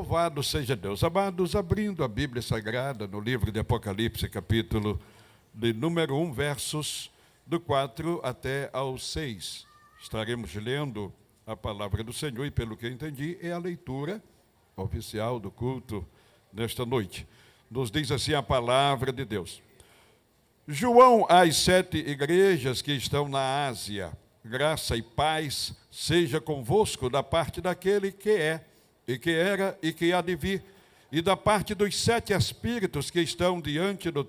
Louvado seja Deus. Amados, abrindo a Bíblia Sagrada no livro de Apocalipse, capítulo de número 1, versos do 4 até ao 6. Estaremos lendo a palavra do Senhor e, pelo que eu entendi, é a leitura oficial do culto nesta noite. Nos diz assim a palavra de Deus. João às 7 igrejas que estão na Ásia, graça e paz seja convosco da parte daquele que é, e que era e que há de vir, e da parte dos 7 espíritos que estão diante do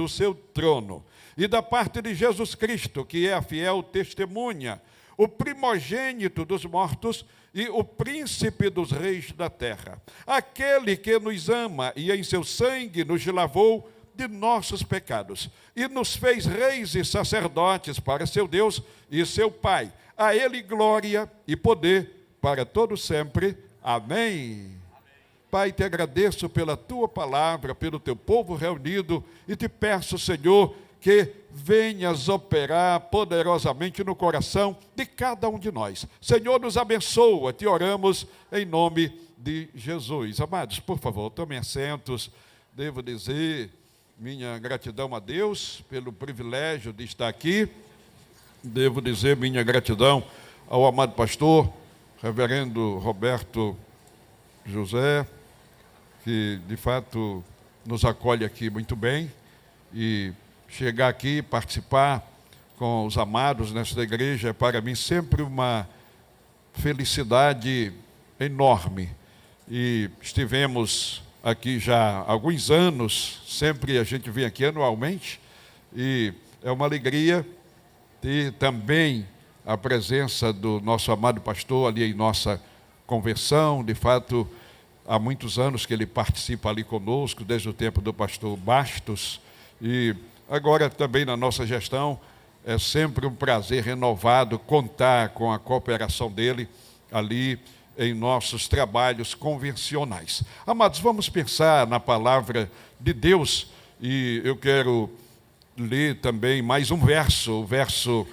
seu trono, e da parte de Jesus Cristo, que é a fiel testemunha, o primogênito dos mortos e o príncipe dos reis da terra, aquele que nos ama e em seu sangue nos lavou de nossos pecados, e nos fez reis e sacerdotes para seu Deus e seu Pai. A ele glória e poder para todo sempre. Amém. Pai, te agradeço pela tua palavra, pelo teu povo reunido, e te peço, Senhor, que venhas operar poderosamente no coração de cada um de nós. Senhor, nos abençoa, te oramos em nome de Jesus. Amados, por favor, tomem assentos. Devo dizer minha gratidão a Deus pelo privilégio de estar aqui. Devo dizer minha gratidão ao amado pastor, reverendo Roberto José, que de fato nos acolhe aqui muito bem, e chegar aqui, participar com os amados nesta igreja é para mim sempre uma felicidade enorme. E estivemos aqui já há alguns anos, sempre a gente vem aqui anualmente, e é uma alegria ter também a presença do nosso amado pastor ali em nossa convenção. De fato, há muitos anos que ele participa ali conosco, desde o tempo do pastor Bastos, e agora também na nossa gestão é sempre um prazer renovado contar com a cooperação dele ali em nossos trabalhos convencionais. Amados, vamos pensar na palavra de Deus, e eu quero ler também mais um verso, o verso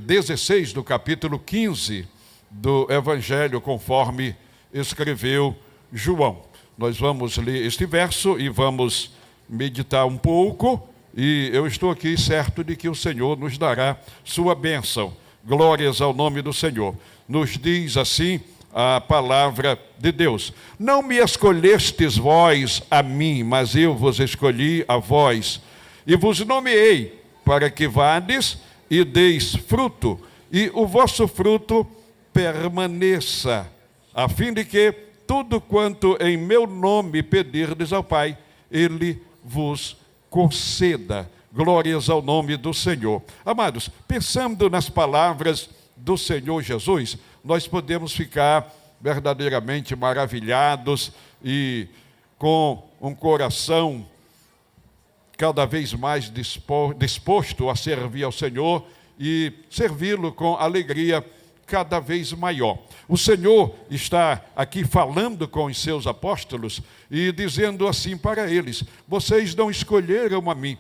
16 do capítulo 15 do Evangelho, conforme escreveu João. Nós vamos ler este verso e vamos meditar um pouco, e eu estou aqui certo de que o Senhor nos dará sua bênção. Glórias ao nome do Senhor. Nos diz assim a palavra de Deus: não me escolhestes vós a mim, mas eu vos escolhi a vós, e vos nomeei para que vades e deis fruto, e o vosso fruto permaneça, a fim de que tudo quanto em meu nome pedirdes ao Pai, Ele vos conceda. Glórias ao nome do Senhor. Amados, pensando nas palavras do Senhor Jesus, nós podemos ficar verdadeiramente maravilhados e com um coração cada vez mais disposto a servir ao Senhor e servi-lo com alegria cada vez maior. O Senhor está aqui falando com os seus apóstolos e dizendo assim para eles: vocês não escolheram a mim,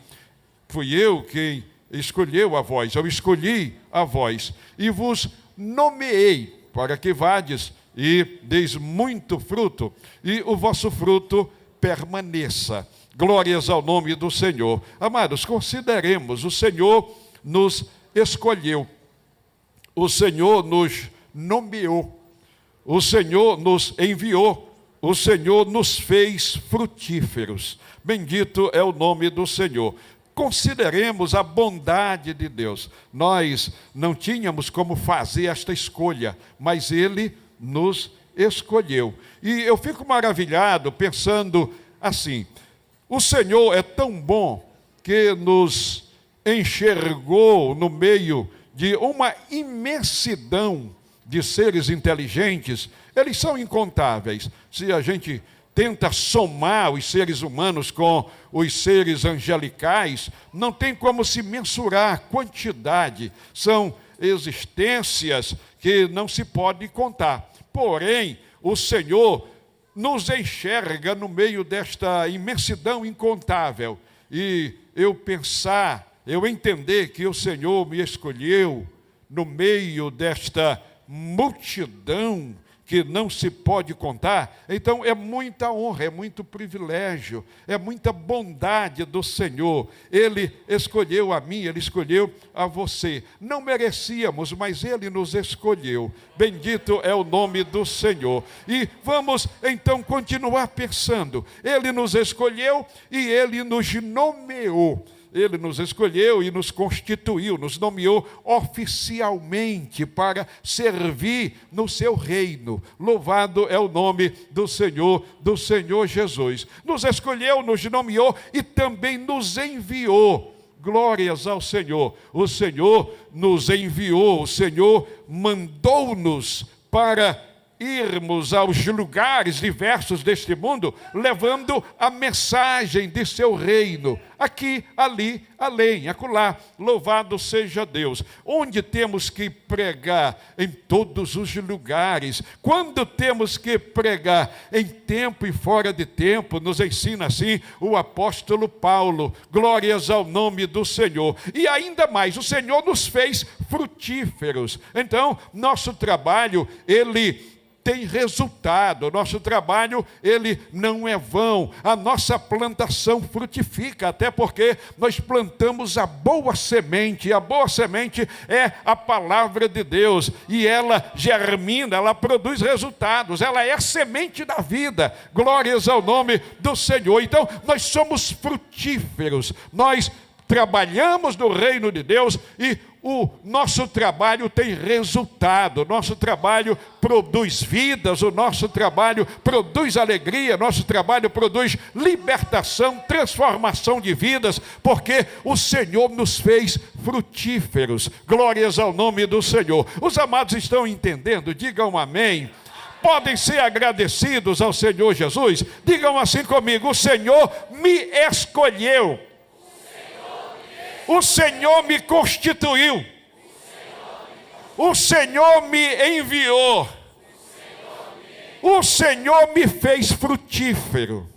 fui eu quem escolheu a vós, eu escolhi a vós e vos nomeei para que vades e deis muito fruto, e o vosso fruto permaneça. Glórias ao nome do Senhor. Amados, consideremos, o Senhor nos escolheu, o Senhor nos nomeou, o Senhor nos enviou, o Senhor nos fez frutíferos. Bendito é o nome do Senhor. Consideremos a bondade de Deus. Nós não tínhamos como fazer esta escolha, mas Ele nos escolheu. E eu fico maravilhado pensando assim: o Senhor é tão bom que nos enxergou no meio de uma imensidão de seres inteligentes. Eles são incontáveis. Se a gente tenta somar os seres humanos com os seres angelicais, não tem como se mensurar a quantidade. São existências que não se pode contar. Porém, o Senhor nos enxerga no meio desta imensidão incontável. E eu entender que o Senhor me escolheu no meio desta multidão que não se pode contar. Então é muita honra, é muito privilégio, é muita bondade do Senhor. Ele escolheu a mim, Ele escolheu a você. Não merecíamos, mas Ele nos escolheu. Bendito é o nome do Senhor. E vamos então continuar pensando. Ele nos escolheu e Ele nos nomeou. Ele nos escolheu e nos constituiu, nos nomeou oficialmente para servir no seu reino. Louvado é o nome do Senhor Jesus. Nos escolheu, nos nomeou e também nos enviou. Glórias ao Senhor. O Senhor nos enviou, o Senhor mandou-nos para irmos aos lugares diversos deste mundo, levando a mensagem de seu reino, aqui, ali, além, acolá. Louvado seja Deus. Onde temos que pregar? Em todos os lugares. Quando temos que pregar? Em tempo e fora de tempo, nos ensina assim o apóstolo Paulo. Glórias ao nome do Senhor. E ainda mais, o Senhor nos fez frutíferos. Então, nosso trabalho, ele tem resultado, o nosso trabalho, ele não é vão, a nossa plantação frutifica, até porque nós plantamos a boa semente, e a boa semente é a palavra de Deus, e ela germina, ela produz resultados, ela é a semente da vida. Glórias ao nome do Senhor. Então, nós somos frutíferos, nós trabalhamos no reino de Deus e o nosso trabalho tem resultado, o nosso trabalho produz vidas, o nosso trabalho produz alegria, o nosso trabalho produz libertação, transformação de vidas, porque o Senhor nos fez frutíferos. Glórias ao nome do Senhor. Os amados estão entendendo? Digam amém. Podem ser agradecidos ao Senhor Jesus? Digam assim comigo: o Senhor me escolheu. O Senhor me constituiu. O Senhor me enviou. O Senhor me fez frutífero.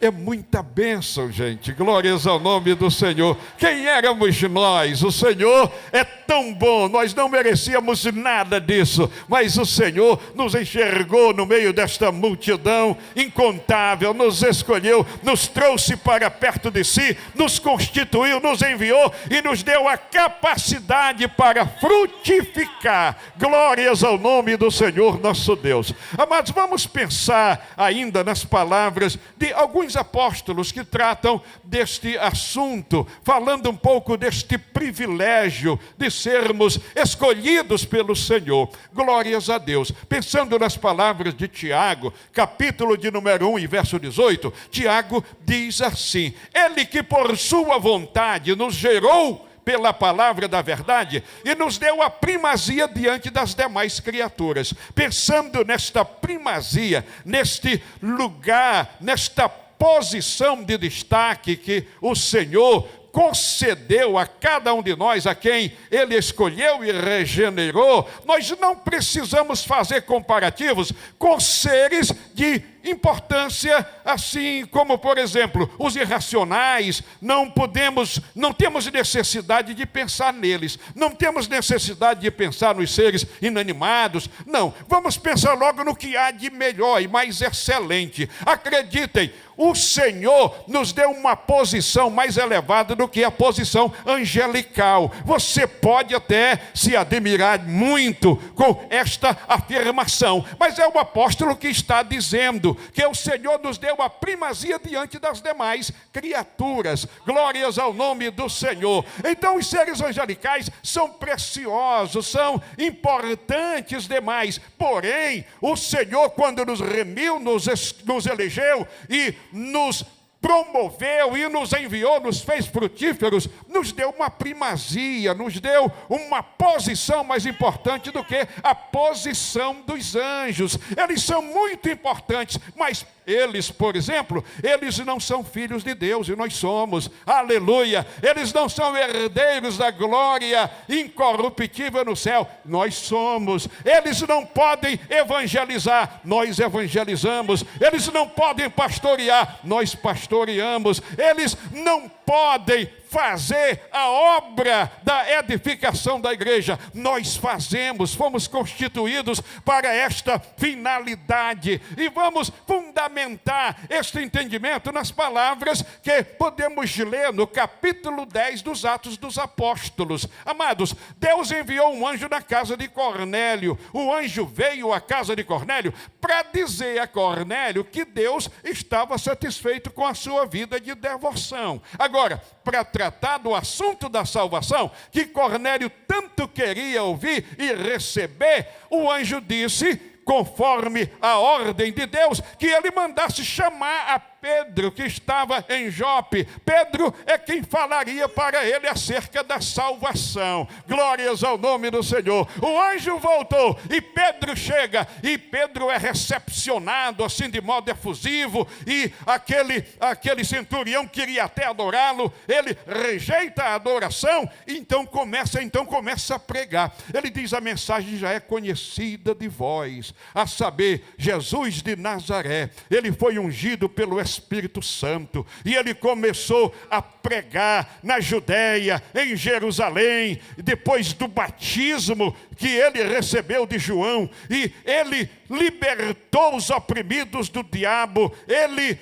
É muita bênção, gente. Glórias ao nome do Senhor. Quem éramos nós? O Senhor é tão bom. Nós não merecíamos nada disso, mas o Senhor nos enxergou no meio desta multidão incontável, nos escolheu, nos trouxe para perto de si, nos constituiu, nos enviou e nos deu a capacidade para frutificar. Glórias ao nome do Senhor nosso Deus. Amados, vamos pensar ainda nas palavras de alguns apóstolos que tratam deste assunto, falando um pouco deste privilégio de sermos escolhidos pelo Senhor. Glórias a Deus. Pensando nas palavras de Tiago, capítulo de número 1 e verso 18, Tiago diz assim: Ele que por sua vontade nos gerou pela palavra da verdade e nos deu a primazia diante das demais criaturas. Pensando nesta primazia, neste lugar, nesta posição de destaque que o Senhor concedeu a cada um de nós, a quem Ele escolheu e regenerou, nós não precisamos fazer comparativos com seres de importância, assim como, por exemplo, os irracionais. Não temos necessidade de pensar neles, não temos necessidade de pensar nos seres inanimados, não, vamos pensar logo no que há de melhor e mais excelente. Acreditem, o Senhor nos deu uma posição mais elevada do que a posição angelical. Você pode até se admirar muito com esta afirmação, mas é o apóstolo que está dizendo que o Senhor nos deu a primazia diante das demais criaturas. Glórias ao nome do Senhor. Então os seres angelicais são preciosos, são importantes demais, porém o Senhor, quando nos remiu, nos elegeu e nos promoveu e nos enviou, nos fez frutíferos, nos deu uma primazia, nos deu uma posição mais importante do que a posição dos anjos. Eles são muito importantes, mas eles, por exemplo, eles não são filhos de Deus e nós somos. Aleluia! Eles não são herdeiros da glória incorruptível no céu. Nós somos. Eles não podem evangelizar. Nós evangelizamos. Eles não podem pastorear. Nós pastoreamos. Eles não podem fazer a obra da edificação da igreja. Nós fazemos, fomos constituídos para esta finalidade. E vamos fundamentar este entendimento nas palavras que podemos ler no capítulo 10 dos Atos dos Apóstolos. Amados, Deus enviou um anjo na casa de Cornélio. O anjo veio à casa de Cornélio para dizer a Cornélio que Deus estava satisfeito com a sua vida de devoção. Agora, para tratar do assunto da salvação, que Cornélio tanto queria ouvir e receber, o anjo disse, conforme a ordem de Deus, que ele mandasse chamar a Pedro, que estava em Jope. Pedro é quem falaria para ele acerca da salvação. Glórias ao nome do Senhor. O anjo voltou e Pedro chega, e Pedro é recepcionado assim de modo efusivo, e aquele centurião queria até adorá-lo, ele rejeita a adoração, então começa a pregar. Ele diz, a mensagem já é conhecida de vós, a saber, Jesus de Nazaré. Ele foi ungido pelo Espírito Santo, e ele começou a pregar na Judéia, em Jerusalém, depois do batismo que ele recebeu de João, e ele libertou os oprimidos do diabo, ele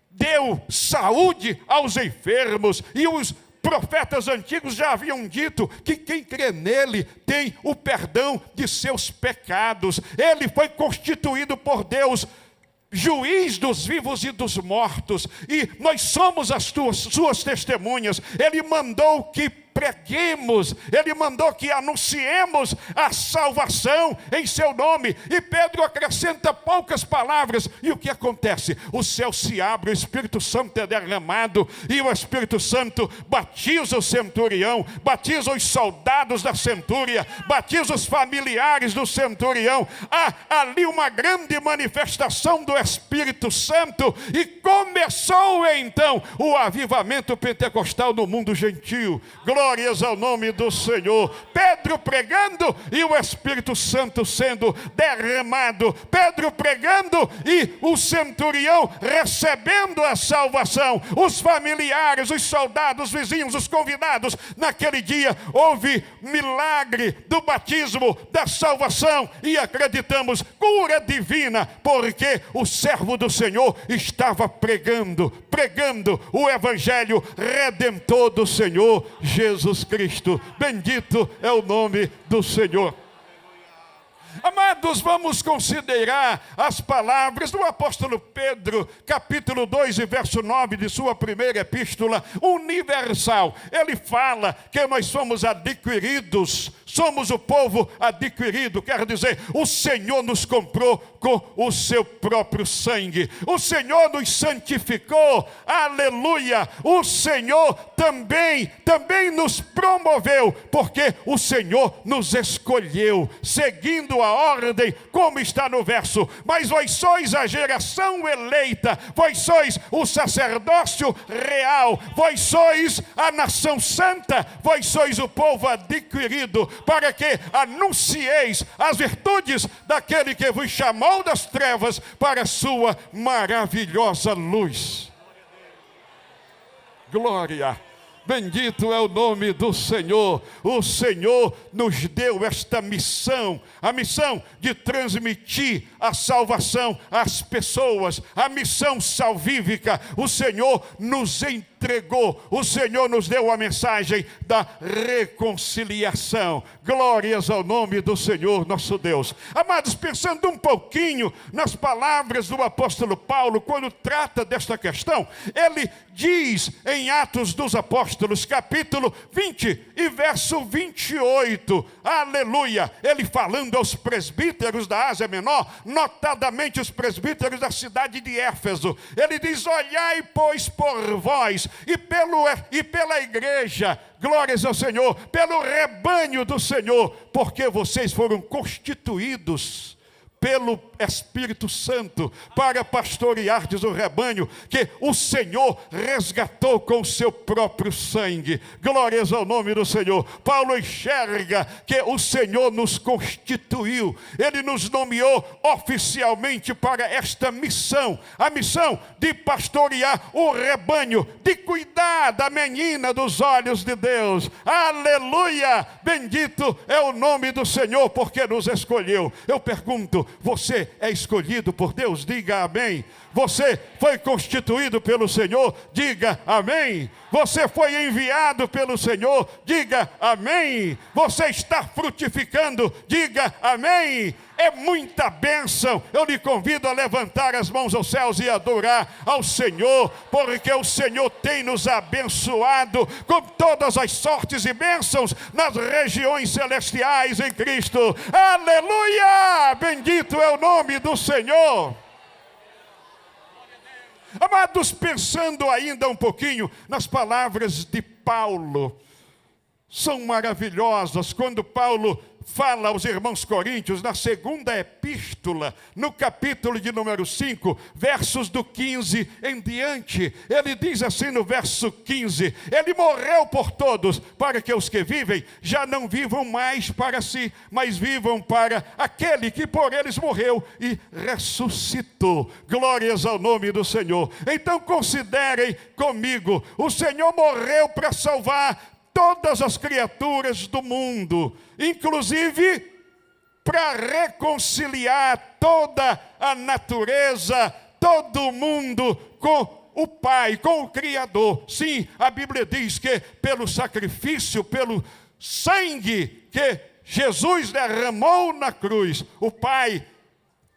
deu saúde aos enfermos, e os profetas antigos já haviam dito que quem crê nele tem o perdão de seus pecados. Ele foi constituído por Deus juiz dos vivos e dos mortos, e nós somos as suas testemunhas. Ele mandou que preguemos, ele mandou que anunciemos a salvação em seu nome. E Pedro acrescenta poucas palavras, e o que acontece? O céu se abre, o Espírito Santo é derramado, e o Espírito Santo batiza o centurião, batiza os soldados da centúria, batiza os familiares do centurião. Há ali uma grande manifestação do Espírito Santo, e começou então o avivamento pentecostal no mundo gentil. Glórias ao nome do Senhor. Pedro pregando e o Espírito Santo sendo derramado. Pedro pregando e o centurião recebendo a salvação. Os familiares, os soldados, os vizinhos, os convidados. Naquele dia houve milagre do batismo, da salvação, e acreditamos, cura divina, porque o servo do Senhor estava pregando o evangelho redentor do Senhor Jesus Cristo. Bendito é o nome do Senhor. Amados, vamos considerar as palavras do apóstolo Pedro, capítulo 2 e verso 9 de sua primeira epístola universal. Ele fala que nós somos adquiridos, somos o povo adquirido, quer dizer, o Senhor nos comprou com o seu próprio sangue. O Senhor nos santificou, aleluia. O Senhor também nos promoveu, porque o Senhor nos escolheu, seguindo a ordem, como está no verso. Mas vós sois a geração eleita, vós sois o sacerdócio real, vós sois a nação santa, vós sois o povo adquirido, para que anuncieis as virtudes daquele que vos chamou das trevas para a sua maravilhosa luz. Glória! Bendito é o nome do Senhor. O Senhor nos deu esta missão, a missão de transmitir a salvação às pessoas, a missão salvífica. O Senhor nos entregou, o Senhor nos deu a mensagem da reconciliação. Glórias ao nome do Senhor nosso Deus. Amados, pensando um pouquinho nas palavras do apóstolo Paulo, quando trata desta questão, ele diz em Atos dos Apóstolos, capítulo 20 e verso 28, aleluia, ele falando aos presbíteros da Ásia Menor, notadamente os presbíteros da cidade de Éfeso, ele diz: olhai, pois, por vós e pela igreja, glórias ao Senhor, pelo rebanho do Senhor, porque vocês foram constituídos pelo Espírito Santo, para pastoreardes o rebanho que o Senhor resgatou com o seu próprio sangue. Glórias ao nome do Senhor. Paulo enxerga que o Senhor nos constituiu, Ele nos nomeou oficialmente para esta missão, a missão de pastorear o rebanho, de cuidar da menina dos olhos de Deus. Aleluia! Bendito é o nome do Senhor, porque nos escolheu. Eu pergunto, você é escolhido por Deus? Diga amém. Você foi constituído pelo Senhor? Diga amém. Você foi enviado pelo Senhor? Diga amém. Você está frutificando? Diga amém. É muita bênção. Eu lhe convido a levantar as mãos aos céus e adorar ao Senhor, porque o Senhor tem nos abençoado com todas as sortes e bênçãos nas regiões celestiais em Cristo. Aleluia! Bendito é o nome do Senhor. Amados, pensando ainda um pouquinho nas palavras de Paulo, são maravilhosas quando Paulo fala aos irmãos coríntios, na segunda epístola, no capítulo de número 5, versos do 15 em diante. Ele diz assim no verso 15, ele morreu por todos, para que os que vivem já não vivam mais para si, mas vivam para aquele que por eles morreu e ressuscitou. Glórias ao nome do Senhor. Então considerem comigo, o Senhor morreu para salvar todas as criaturas do mundo, inclusive para reconciliar toda a natureza, todo mundo com o Pai, com o Criador. Sim, a Bíblia diz que pelo sacrifício, pelo sangue que Jesus derramou na cruz, o Pai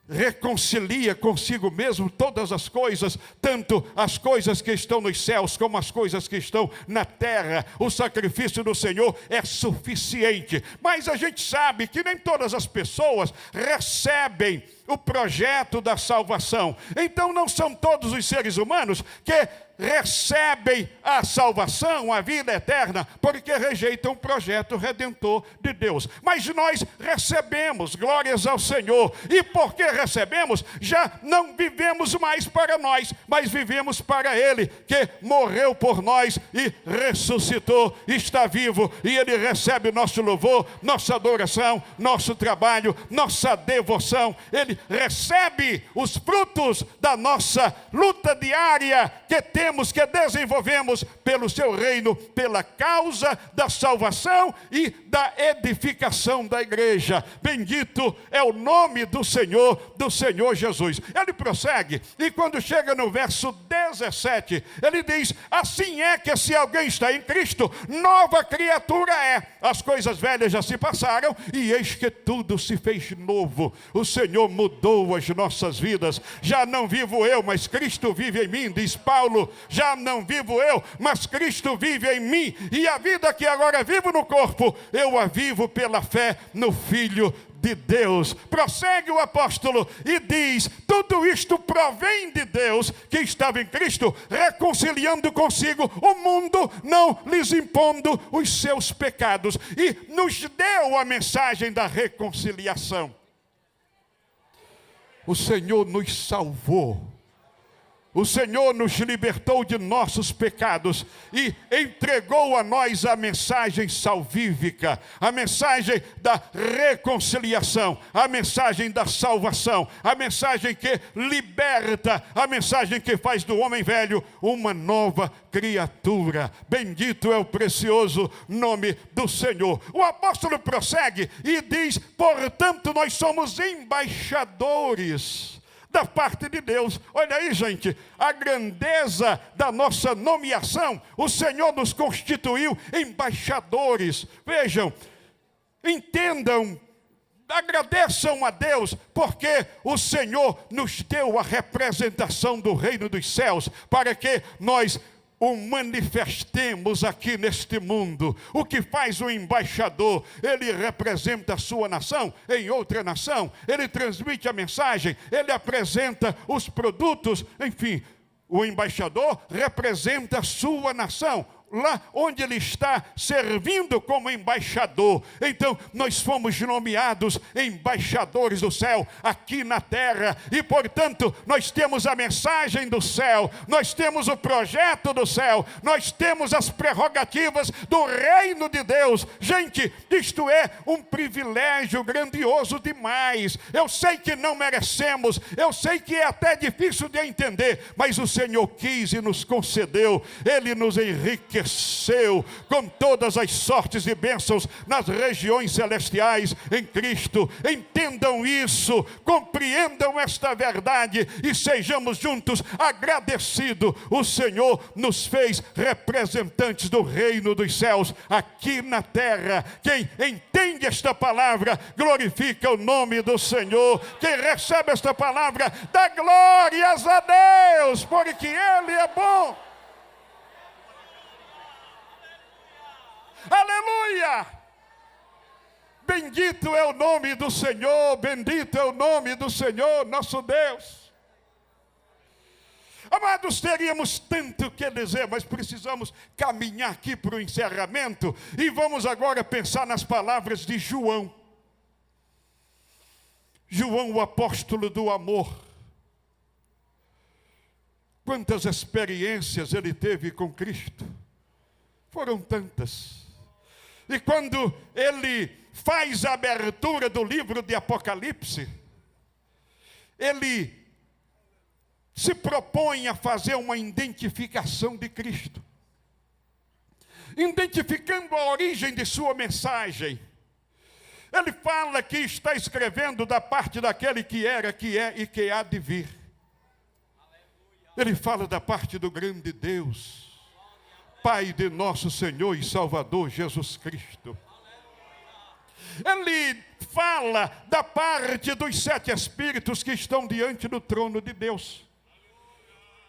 reconcilia consigo mesmo todas as coisas, tanto as coisas que estão nos céus como as coisas que estão na terra. O sacrifício do Senhor é suficiente, mas a gente sabe que nem todas as pessoas recebem o projeto da salvação. Então não são todos os seres humanos que recebem a salvação, a vida eterna, porque rejeitam o projeto redentor de Deus. Mas nós recebemos, glórias ao Senhor, e porque recebemos, já não vivemos mais para nós, mas vivemos para Ele, que morreu por nós e ressuscitou, está vivo, e Ele recebe nosso louvor, nossa adoração, nosso trabalho, nossa devoção. Ele recebe os frutos da nossa luta diária que temos, que desenvolvemos pelo seu reino, pela causa da salvação e da edificação da igreja. Bendito é o nome do Senhor Jesus. Ele prossegue, e quando chega no verso 17, ele diz, assim é que se alguém está em Cristo, nova criatura é. As coisas velhas já se passaram, e eis que tudo se fez novo. O Senhor mudou as nossas vidas. Já não vivo eu, mas Cristo vive em mim, diz Paulo. Já não vivo eu, mas Cristo vive em mim. E a vida que agora vivo no corpo, eu a vivo pela fé no Filho de Deus. Prossegue o apóstolo e diz, tudo isto provém de Deus, que estava em Cristo, reconciliando consigo o mundo, não lhes impondo os seus pecados, e nos deu a mensagem da reconciliação. O Senhor nos salvou. O Senhor nos libertou de nossos pecados e entregou a nós a mensagem salvífica, a mensagem da reconciliação, a mensagem da salvação, a mensagem que liberta, a mensagem que faz do homem velho uma nova criatura. Bendito é o precioso nome do Senhor. O apóstolo prossegue e diz, portanto, nós somos embaixadores da parte de Deus. Olha aí, gente, a grandeza da nossa nomeação. O Senhor nos constituiu embaixadores. Vejam, entendam, agradeçam a Deus, porque o Senhor nos deu a representação do reino dos céus, para que nós o manifestemos aqui neste mundo. O que faz o embaixador? Ele representa a sua nação em outra nação, ele transmite a mensagem, ele apresenta os produtos, enfim, o embaixador representa a sua nação. lá onde ele está servindo como embaixador. Então, nós fomos nomeados embaixadores do céu aqui na terra. E, portanto, nós temos a mensagem do céu, nós temos o projeto do céu, nós temos as prerrogativas do reino de Deus. Gente, isto é um privilégio grandioso demais. Eu sei que não merecemos, eu sei que é até difícil de entender, mas o Senhor quis e nos concedeu. Ele nos enriqueceu com todas as sortes e bênçãos nas regiões celestiais em Cristo. Entendam isso, compreendam esta verdade e sejamos juntos agradecidos. O Senhor nos fez representantes do reino dos céus aqui na terra. Quem entende esta palavra glorifica o nome do Senhor. Quem recebe esta palavra dá glórias a Deus, porque Ele é bom. Aleluia! Bendito é o nome do Senhor, bendito é o nome do Senhor, nosso Deus. Amados, teríamos tanto que dizer, mas precisamos caminhar aqui para o encerramento. E vamos agora pensar nas palavras de João. João, o apóstolo do amor. Quantas experiências ele teve com Cristo? Foram tantas. E quando ele faz a abertura do livro de Apocalipse, ele se propõe a fazer uma identificação de Cristo, identificando a origem de sua mensagem. Ele fala que está escrevendo da parte daquele que era, que é e que há de vir. Ele fala da parte do grande Deus, Pai de nosso Senhor e Salvador Jesus Cristo. Ele fala da parte dos 7 espíritos que estão diante do trono de Deus.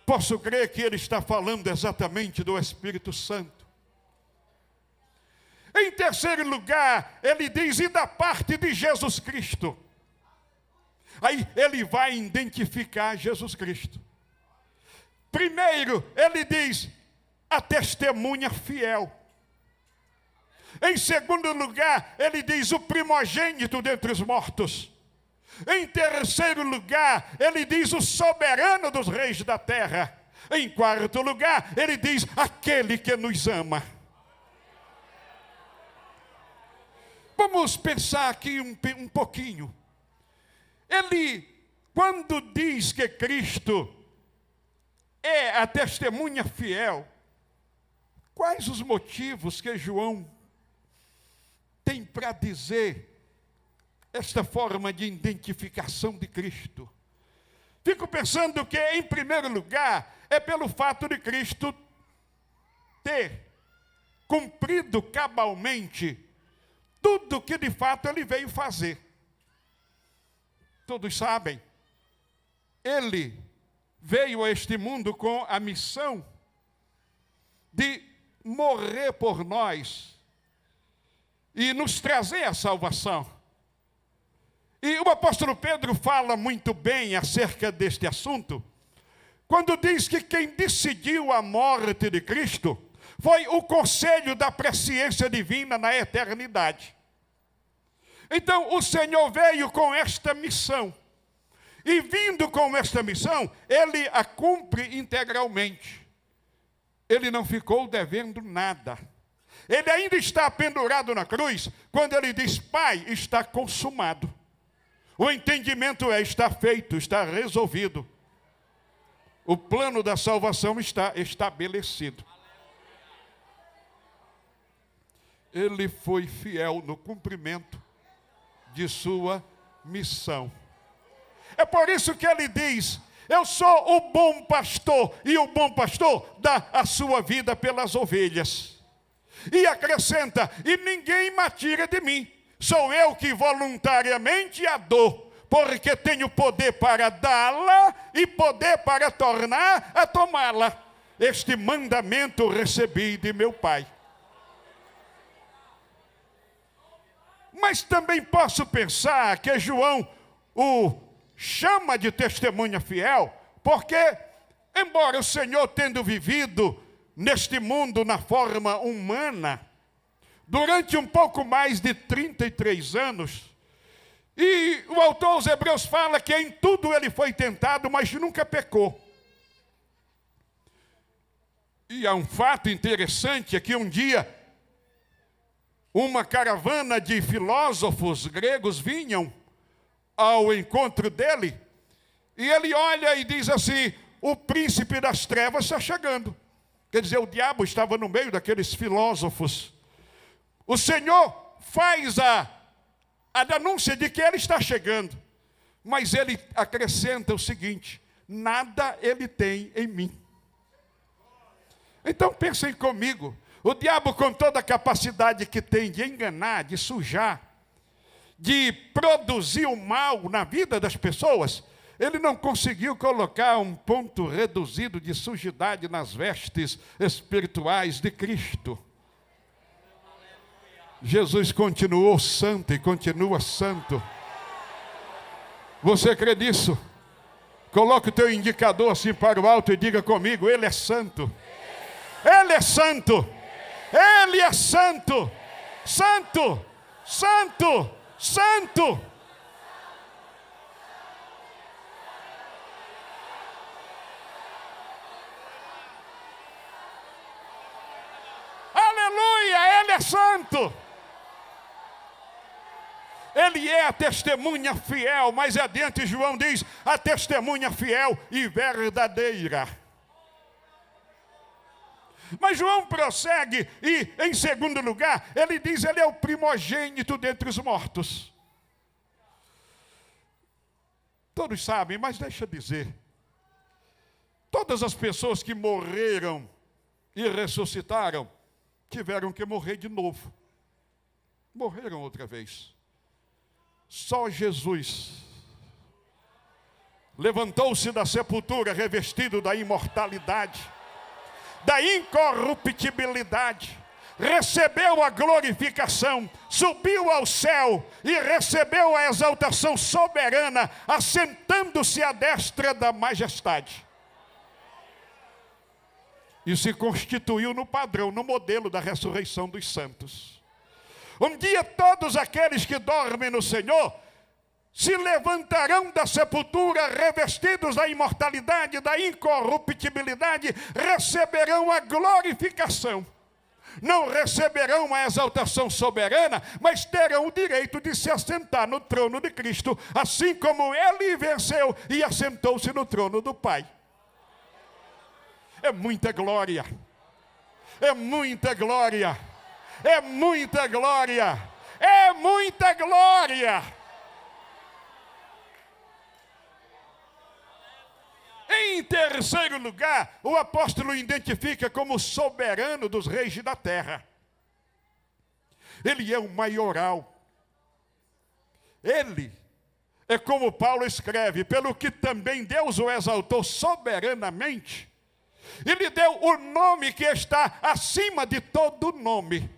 Posso crer que ele está falando exatamente do Espírito Santo. Em terceiro lugar, ele diz, e da parte de Jesus Cristo. Aí ele vai identificar Jesus Cristo. Primeiro, ele diz, a testemunha fiel. Em segundo lugar, ele diz, o primogênito dentre os mortos. Em terceiro lugar, ele diz, o soberano dos reis da terra. Em quarto lugar, ele diz, aquele que nos ama. Vamos pensar aqui um pouquinho. Ele, quando diz que Cristo é a testemunha fiel, quais os motivos que João tem para dizer esta forma de identificação de Cristo? Fico pensando que, em primeiro lugar, é pelo fato de Cristo ter cumprido cabalmente tudo que de fato ele veio fazer. Todos sabem, ele veio a este mundo com a missão de morrer por nós e nos trazer a salvação. E o apóstolo Pedro fala muito bem acerca deste assunto, quando diz que quem decidiu a morte de Cristo foi o conselho da presciência divina na eternidade. Então, o Senhor veio com esta missão. E vindo com esta missão, ele a cumpre integralmente. Ele não ficou devendo nada. Ele ainda está pendurado na cruz, quando ele diz, Pai, está consumado. O entendimento está feito, está resolvido. O plano da salvação está estabelecido. Ele foi fiel no cumprimento de sua missão. É por isso que ele diz, eu sou o bom pastor, e o bom pastor dá a sua vida pelas ovelhas. E acrescenta, e ninguém me tira de mim, sou eu que voluntariamente a dou, porque tenho poder para dá-la e poder para tornar a tomá-la. Este mandamento recebi de meu Pai. Mas também posso pensar que João o chama de testemunha fiel, porque, embora o Senhor tendo vivido neste mundo na forma humana, durante um pouco mais de 33 anos. E o autor aos Hebreus fala que em tudo ele foi tentado, mas nunca pecou. E há um fato interessante, é que um dia, uma caravana de filósofos gregos vinham ao encontro dele, e ele olha e diz assim: o príncipe das trevas está chegando. Quer dizer, o diabo estava no meio daqueles filósofos. O Senhor faz a denúncia de que ele está chegando, mas ele acrescenta o seguinte: nada ele tem em mim. Então pensem comigo, o diabo, com toda a capacidade que tem de enganar, de sujar, de produzir o mal na vida das pessoas, ele não conseguiu colocar um ponto reduzido de sujidade nas vestes espirituais de Cristo. Jesus continuou santo e continua santo. Você crê nisso? Coloque o teu indicador assim para o alto e diga comigo: Ele é santo. Ele é santo. Ele é santo. Santo. Santo. Santo. Aleluia, Ele é santo. Ele é a testemunha fiel, mais adiante João diz: a testemunha fiel e verdadeira. Mas João prossegue e, em segundo lugar, ele diz: ele é o primogênito dentre os mortos. Todos sabem, mas deixa eu dizer, todas as pessoas que morreram e ressuscitaram tiveram que morrer de novo. Morreram outra vez. Só Jesus levantou-se da sepultura revestido da imortalidade, da incorruptibilidade, recebeu a glorificação, subiu ao céu e recebeu a exaltação soberana, assentando-se à destra da majestade. E se constituiu no padrão, no modelo da ressurreição dos santos. Um dia todos aqueles que dormem no Senhor se levantarão da sepultura revestidos da imortalidade, da incorruptibilidade, receberão a glorificação. Não receberão a exaltação soberana, mas terão o direito de se assentar no trono de Cristo, assim como Ele venceu e assentou-se no trono do Pai. É muita glória. É muita glória. É muita glória. É muita glória. Em terceiro lugar, o apóstolo o identifica como soberano dos reis da terra. Ele é o maioral. Ele é como Paulo escreve: pelo que também Deus o exaltou soberanamente, e lhe deu o nome que está acima de todo nome,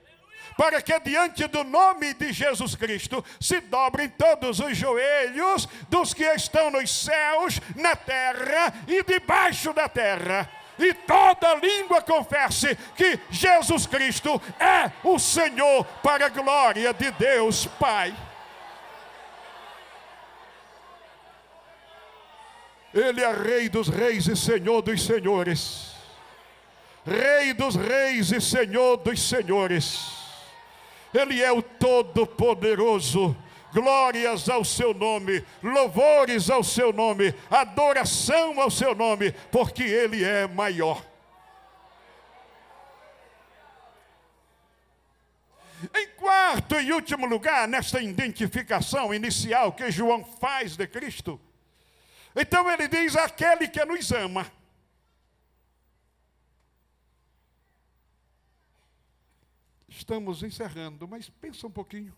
para que diante do nome de Jesus Cristo se dobrem todos os joelhos dos que estão nos céus, na terra e debaixo da terra, e toda língua confesse que Jesus Cristo é o Senhor, para a glória de Deus Pai. Ele é Rei dos reis e Senhor dos senhores. Rei dos reis e Senhor dos senhores. Ele é o Todo-Poderoso. Glórias ao seu nome, louvores ao seu nome, adoração ao seu nome, porque Ele é maior. Em quarto e último lugar, nesta identificação inicial que João faz de Cristo, então ele diz: aquele que nos ama. Estamos encerrando, mas pensa um pouquinho.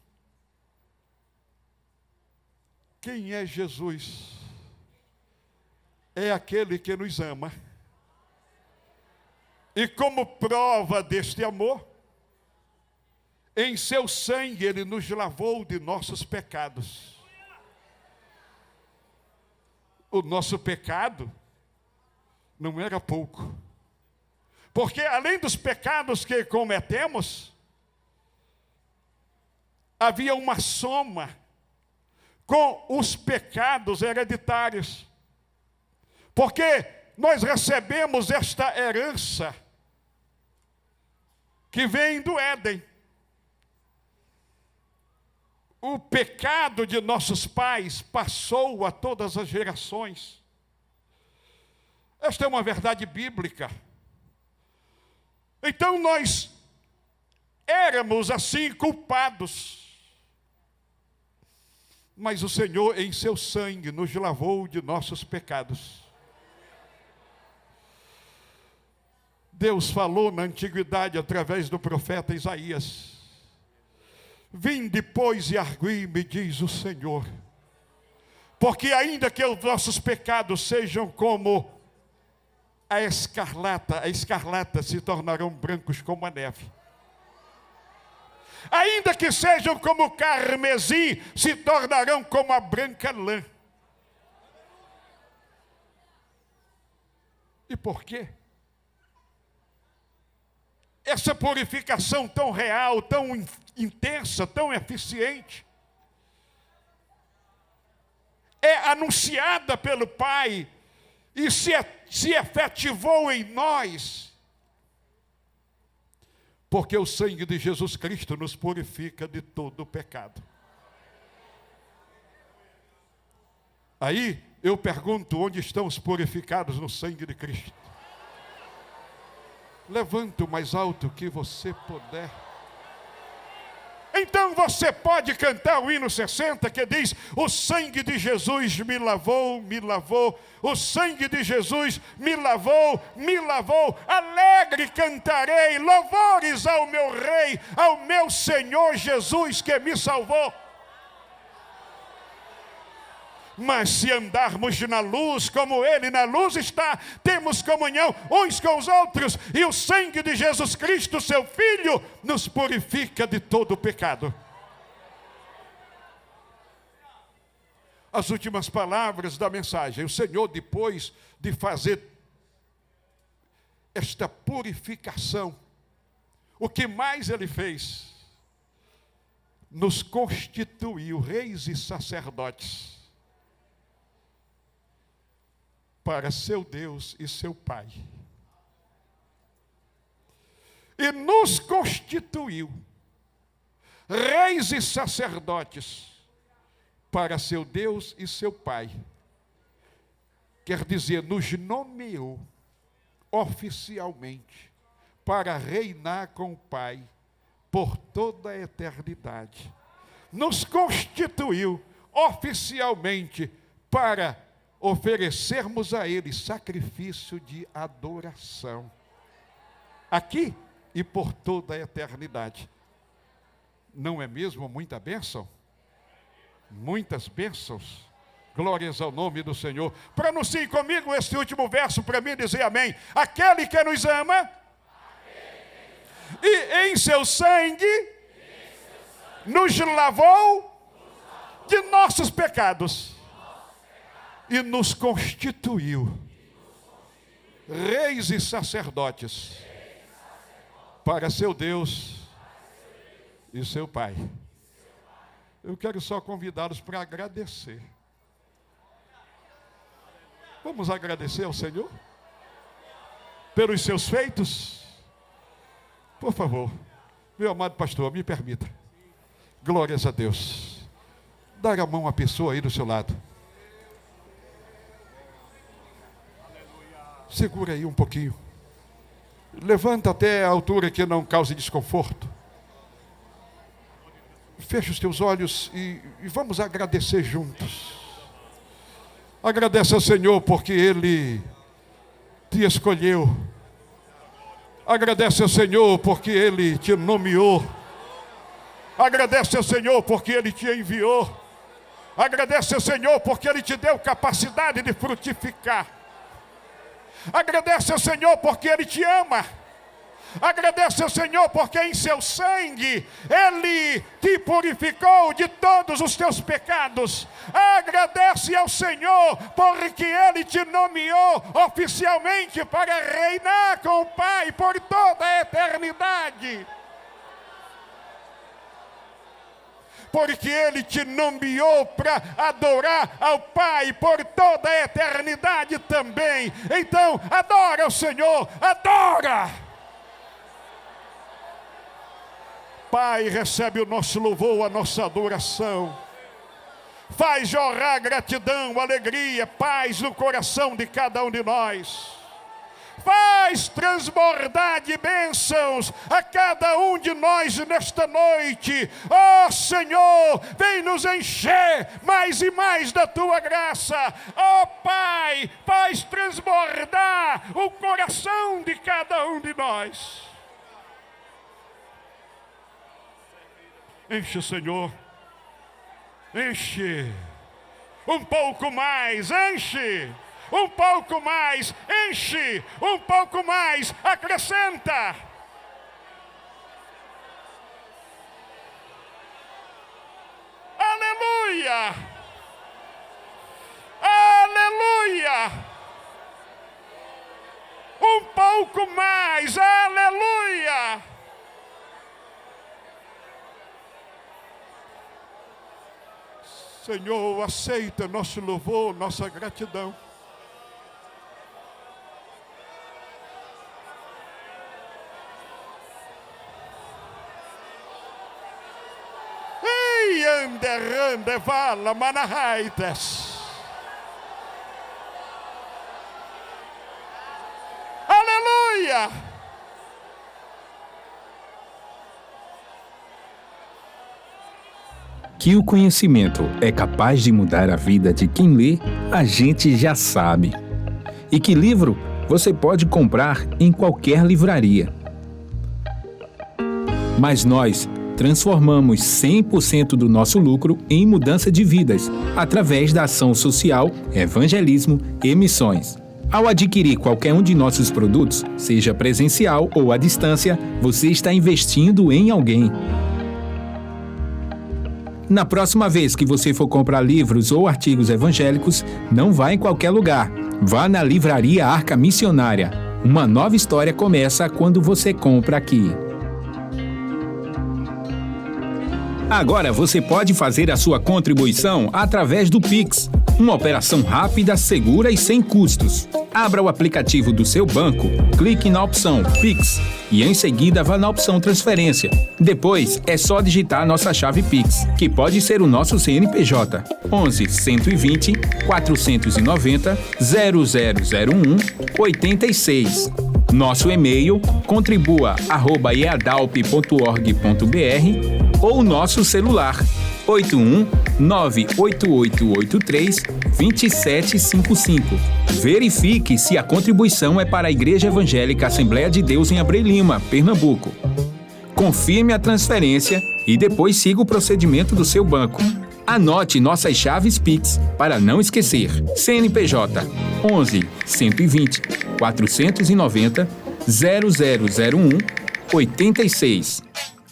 Quem é Jesus? É aquele que nos ama. E como prova deste amor, em seu sangue Ele nos lavou de nossos pecados. O nosso pecado não era pouco. Porque além dos pecados que cometemos, havia uma soma com os pecados hereditários. Porque nós recebemos esta herança que vem do Éden. O pecado de nossos pais passou a todas as gerações. Esta é uma verdade bíblica. Então nós éramos assim culpados. Mas o Senhor, em seu sangue, nos lavou de nossos pecados. Deus falou na antiguidade através do profeta Isaías: vinde, pois, e argui-me, diz o Senhor, porque ainda que os nossos pecados sejam como a escarlata se tornarão brancos como a neve. Ainda que sejam como o carmesim, se tornarão como a branca lã. E por quê? Essa purificação tão real, tão intensa, tão eficiente, é anunciada pelo Pai e se efetivou em nós, porque o sangue de Jesus Cristo nos purifica de todo o pecado. Aí eu pergunto: onde estão os purificados no sangue de Cristo? Levanta o mais alto que você puder. Então você pode cantar o hino 60 que diz: o sangue de Jesus me lavou, me lavou. O sangue de Jesus me lavou, me lavou. Alegre cantarei louvores ao meu Rei, ao meu Senhor Jesus que me salvou. Mas se andarmos na luz, como Ele na luz está, temos comunhão uns com os outros, e o sangue de Jesus Cristo, seu Filho, nos purifica de todo o pecado. As últimas palavras da mensagem: o Senhor, depois de fazer esta purificação, o que mais Ele fez? Nos constituiu reis e sacerdotes para seu Deus e seu Pai. E nos constituiu reis e sacerdotes para seu Deus e seu Pai. Quer dizer, nos nomeou oficialmente para reinar com o Pai por toda a eternidade. Nos constituiu oficialmente para oferecermos a Ele sacrifício de adoração, aqui e por toda a eternidade. Não é mesmo muita bênção? Muitas bênçãos. Glórias ao nome do Senhor. Pronuncie comigo este último verso para mim dizer amém. Aquele que nos ama e em seu sangue nos lavou de nossos pecados e nos constituiu reis e sacerdotes para seu Deus e seu Pai. Eu quero só convidá-los para agradecer. Vamos agradecer ao Senhor pelos seus feitos? Por favor, meu amado pastor, me permita. Glórias a Deus. Dar a mão à pessoa aí do seu lado. Segura aí um pouquinho. Levanta até a altura que não cause desconforto. Fecha os teus olhos e vamos agradecer juntos. Agradece ao Senhor porque Ele te escolheu. Agradece ao Senhor porque Ele te nomeou. Agradece ao Senhor porque Ele te enviou. Agradece ao Senhor porque Ele te deu capacidade de frutificar. Agradece ao Senhor porque Ele te ama. Agradece ao Senhor porque em seu sangue Ele te purificou de todos os teus pecados. Agradece ao Senhor porque Ele te nomeou oficialmente para reinar com o Pai por toda a eternidade. Porque Ele te nomeou para adorar ao Pai por toda a eternidade também. Então, adora o Senhor, adora! Pai, recebe o nosso louvor, a nossa adoração. Faz jorrar gratidão, alegria, paz no coração de cada um de nós. Faz transbordar de bênçãos a cada um de nós nesta noite. Ó Senhor, vem nos encher mais e mais da Tua graça. Ó Pai, faz transbordar o coração de cada um de nós. Enche, Senhor, enche, um pouco mais, enche, um pouco mais, enche, um pouco mais, acrescenta. Aleluia, aleluia, um pouco mais, aleluia. Senhor, aceita nosso louvor, nossa gratidão. Ei, ande, vala, manahaites. Aleluia. Que o conhecimento é capaz de mudar a vida de quem lê, a gente já sabe. E que livro você pode comprar em qualquer livraria. Mas nós transformamos 100% do nosso lucro em mudança de vidas, através da ação social, evangelismo e missões. Ao adquirir qualquer um de nossos produtos, seja presencial ou à distância, você está investindo em alguém. Na próxima vez que você for comprar livros ou artigos evangélicos, não vá em qualquer lugar. Vá na Livraria Arca Missionária. Uma nova história começa quando você compra aqui. Agora você pode fazer a sua contribuição através do Pix. Uma operação rápida, segura e sem custos. Abra o aplicativo do seu banco, clique na opção Pix e em seguida vá na opção Transferência. Depois é só digitar a nossa chave Pix, que pode ser o nosso CNPJ 11 120 490 0001 86. Nosso e-mail contribua@eadalp.org.br ou nosso celular 81-98883-2755. Verifique se a contribuição é para a Igreja Evangélica Assembleia de Deus em Abreu Lima, Pernambuco. Confirme a transferência e depois siga o procedimento do seu banco. Anote nossas chaves Pix para não esquecer. CNPJ 11 120 490 0001 86.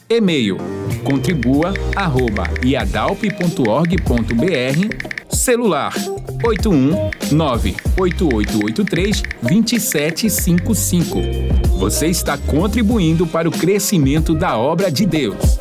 E-mail contribua@iadalp.org.br. Celular 81-98883-2755. Você está contribuindo para o crescimento da obra de Deus.